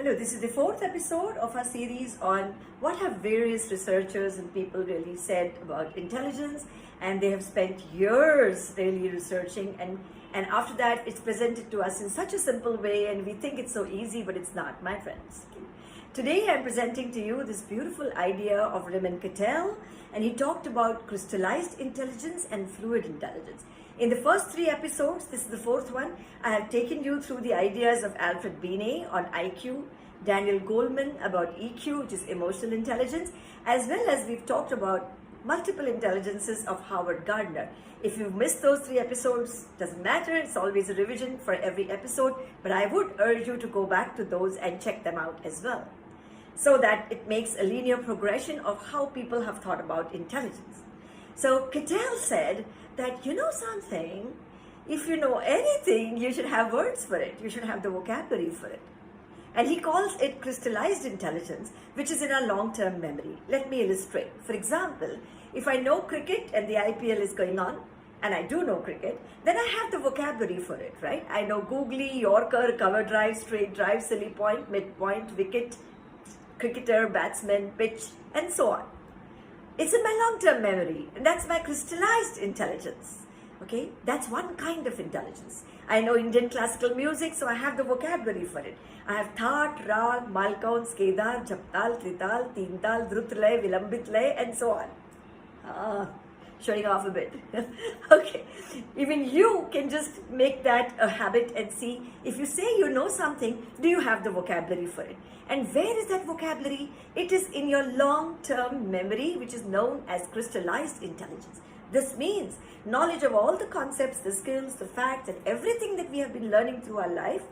Hello, this is the fourth episode of our series on what have various researchers and people really said about intelligence, and they have spent years really researching, and after that it's presented to us in such a simple way, and we think it's so easy, but it's not, my friends. Today I'm presenting to you this beautiful idea of Raymond Cattell, and he talked about crystallized intelligence and fluid intelligence. In the first three episodes, this is the fourth one, I have taken you through the ideas of Alfred Binet on IQ, Daniel Goleman about EQ, which is emotional intelligence, as well as we've talked about multiple intelligences of Howard Gardner. If you've missed those three episodes, doesn't matter, it's always a revision for every episode, but I would urge you to go back to those and check them out as well, so that it makes a linear progression of how people have thought about intelligence. So Cattell said that, you know something, if you know anything, you should have words for it. You should have the vocabulary for it. And he calls it crystallized intelligence, which is in our long-term memory. Let me illustrate. For example, if I know cricket and the IPL is going on, and I do know cricket, then I have the vocabulary for it, right? I know googly, yorker, cover drive, straight drive, silly point, mid-point, wicket, cricketer, batsman, pitch, and so on. It's in my long-term memory, and that's my crystallized intelligence. Okay, that's one kind of intelligence. I know Indian classical music, so I have the vocabulary for it. I have Thaat, Rag, Malkaun, Skedar, Japtal, Trital, Teental, Drutlay, Vilambitlay, and so on. Showing off a bit. Okay, even you can just make that a habit and see, if you say you know something, do you have the vocabulary for it? And where is that vocabulary? It is in your long-term memory, which is known as crystallized intelligence. This means knowledge of all the concepts, the skills, the facts, and everything that we have been learning through our life.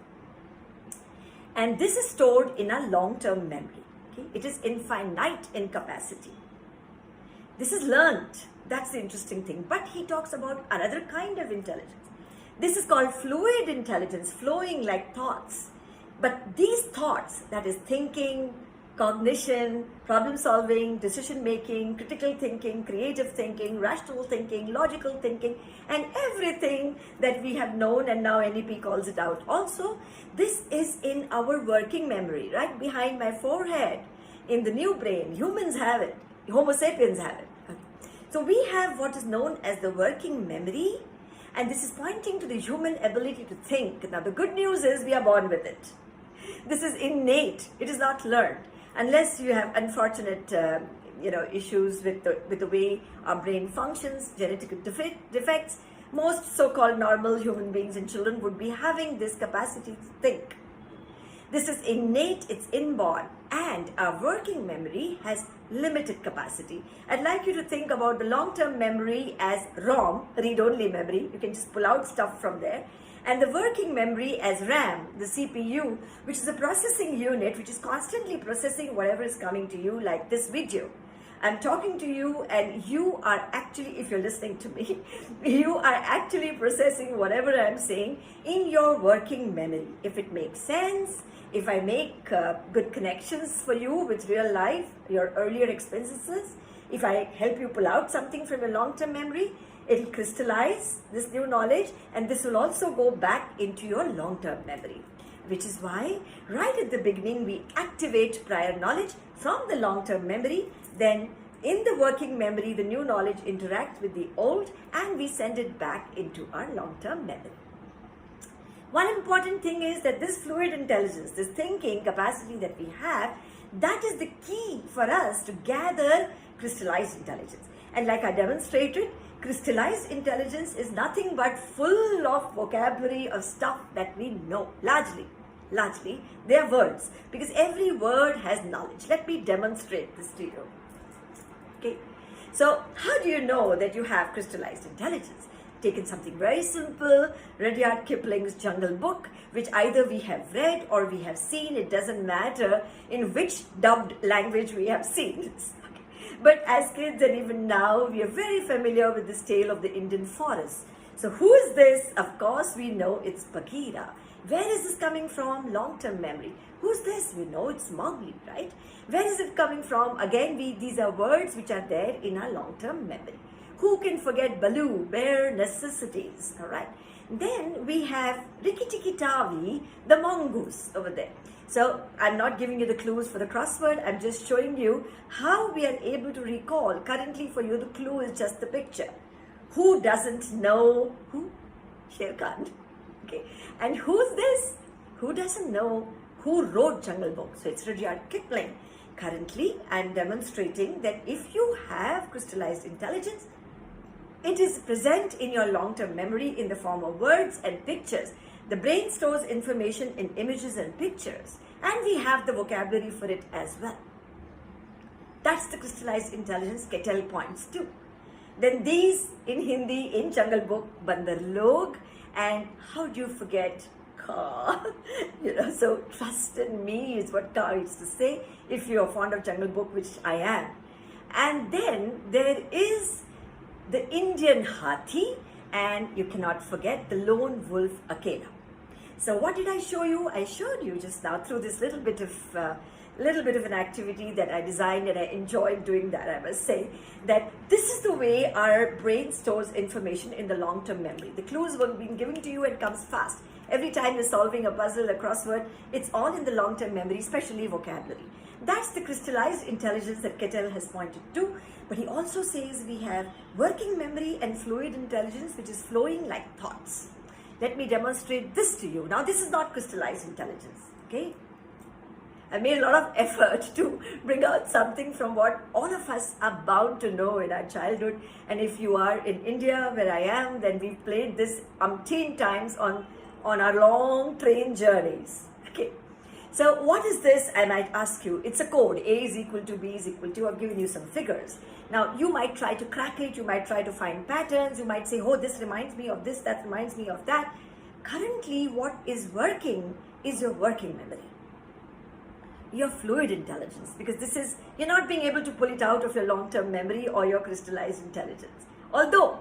And this is stored in our long-term memory. Okay? It is infinite in capacity. This is learned. That's the interesting thing. But he talks about another kind of intelligence. This is called fluid intelligence, flowing like thoughts. But these thoughts, that is thinking, cognition, problem solving, decision making, critical thinking, creative thinking, rational thinking, logical thinking, and everything that we have known, and now NEP calls it out. Also, this is in our working memory, right behind my forehead, in the new brain. Humans have it. Homo sapiens have it. So we have what is known as the working memory, and this is pointing to the human ability to think. Now the good news is we are born with it. This is innate. It is not learned. Unless you have unfortunate issues with the way our brain functions, genetic defects, most so-called normal human beings and children would be having this capacity to think. This is innate, it's inborn, and our working memory has limited capacity. I'd like you to think about the long-term memory as ROM, read-only memory. You can just pull out stuff from there. And the working memory as RAM, the CPU, which is a processing unit which is constantly processing whatever is coming to you, like this video. I'm talking to you, and you are actually, if you're listening to me, you are actually processing whatever I'm saying in your working memory. If it makes sense, if I make good connections for you with real life, your earlier experiences, if I help you pull out something from your long-term memory, it will crystallize this new knowledge, and this will also go back into your long-term memory. Which is why right at the beginning we activate prior knowledge from the long-term memory, then in the working memory the new knowledge interacts with the old, and we send it back into our long-term memory. One important thing is that this fluid intelligence, this thinking capacity that we have, that is the key for us to gather crystallized intelligence. And like I demonstrated, crystallized intelligence is nothing but full of vocabulary of stuff that we know. Largely, they are words, because every word has knowledge. Let me demonstrate this to you. Okay, so how do you know that you have crystallized intelligence? Taken something very simple, Rudyard Kipling's Jungle Book, which either we have read or we have seen. It doesn't matter in which dubbed language we have seen. But as kids and even now, we are very familiar with this tale of the Indian forest. So who is this? Of course, we know it's Bagheera. Where is this coming from? Long-term memory. Who's this? We know it's Mowgli, right? Where is it coming from? Again, these are words which are there in our long-term memory. Who can forget Baloo, bare necessities, all right? Then we have Rikki-tikki-tavi, the mongoose over there. So I'm not giving you the clues for the crossword. I'm just showing you how we are able to recall. Currently for you, the clue is just the picture. Who doesn't know who? Shere Khan. Okay. And who's this? Who doesn't know who wrote Jungle Book? So it's Rudyard Kipling. Currently, I'm demonstrating that if you have crystallized intelligence, it is present in your long-term memory in the form of words and pictures. The brain stores information in images and pictures, and we have the vocabulary for it as well. That's the crystallized intelligence Kettle points to. Then these in Hindi, in Jungle Book, Bandar Log, and how do you forget Ka? So trust in me is what Ka used to say, if you're fond of Jungle Book, which I am. And then there is the Indian Hathi, and you cannot forget the lone wolf Akela. So what did I show you? I showed you just now through this little bit of an activity that I designed, and I enjoyed doing that, I must say, that this is the way our brain stores information in the long-term memory. The clues were being given to you and comes fast. Every time you're solving a puzzle, a crossword, it's all in the long-term memory, especially vocabulary. That's the crystallized intelligence that Kettle has pointed to. But he also says we have working memory and fluid intelligence, which is flowing like thoughts. Let me demonstrate this to you. Now, this is not crystallized intelligence, okay? I made a lot of effort to bring out something from what all of us are bound to know in our childhood. And if you are in India, where I am, then we've played this umpteen times on our long train journeys, okay? So what is this? I might ask you. It's a code. A is equal to B is equal to. I've given you some figures. Now, you might try to crack it. You might try to find patterns. You might say, oh, this reminds me of this. That reminds me of that. Currently, what is working is your working memory, your fluid intelligence, because this is, you're not being able to pull it out of your long-term memory or your crystallized intelligence. Although,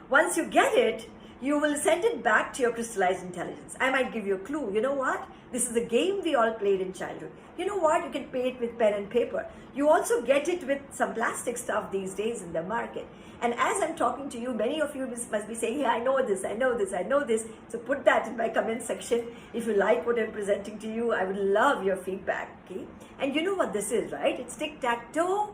once you get it, you will send it back to your crystallized intelligence. I might give you a clue. You know what? This is a game we all played in childhood. You know what? You can play it with pen and paper. You also get it with some plastic stuff these days in the market. And as I'm talking to you, many of you must be saying, yeah, I know this, I know this, I know this. So put that in my comment section. If you like what I'm presenting to you, I would love your feedback, okay? And you know what this is, right? It's tic-tac-toe.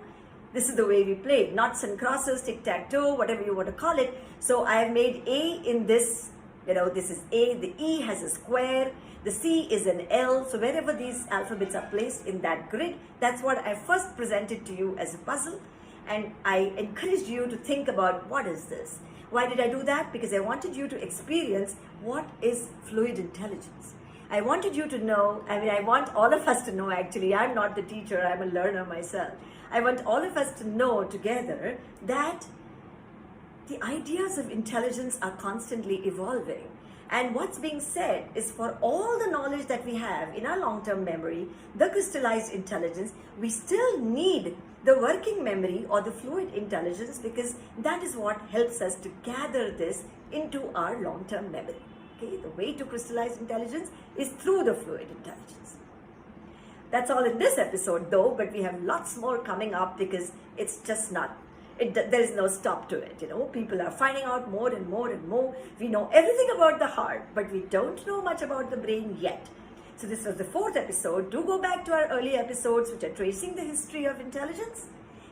This is the way we play. Noughts and crosses, tic-tac-toe, whatever you want to call it. So I have made A in this, this is A. The E has a square. The C is an L. So wherever these alphabets are placed in that grid, that's what I first presented to you as a puzzle. And I encouraged you to think about, what is this? Why did I do that? Because I wanted you to experience what is fluid intelligence. I wanted you to know, I want all of us to know actually, I'm not the teacher, I'm a learner myself. I want all of us to know together that the ideas of intelligence are constantly evolving. And what's being said is, for all the knowledge that we have in our long-term memory, the crystallized intelligence, we still need the working memory or the fluid intelligence, because that is what helps us to gather this into our long-term memory. Okay? The way to crystallized intelligence is through the fluid intelligence. That's all in this episode though, but we have lots more coming up, because it's just not, there is no stop to it. People are finding out more and more and more. We know everything about the heart, but we don't know much about the brain yet. So this was the 4th episode. Do go back to our early episodes, which are tracing the history of intelligence.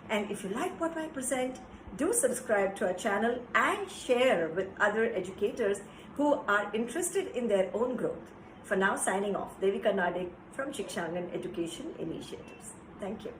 And if you like what I present, do subscribe to our channel and share with other educators who are interested in their own growth. For now, signing off, Devika Nadig from Shikshangan Education Initiatives. Thank you.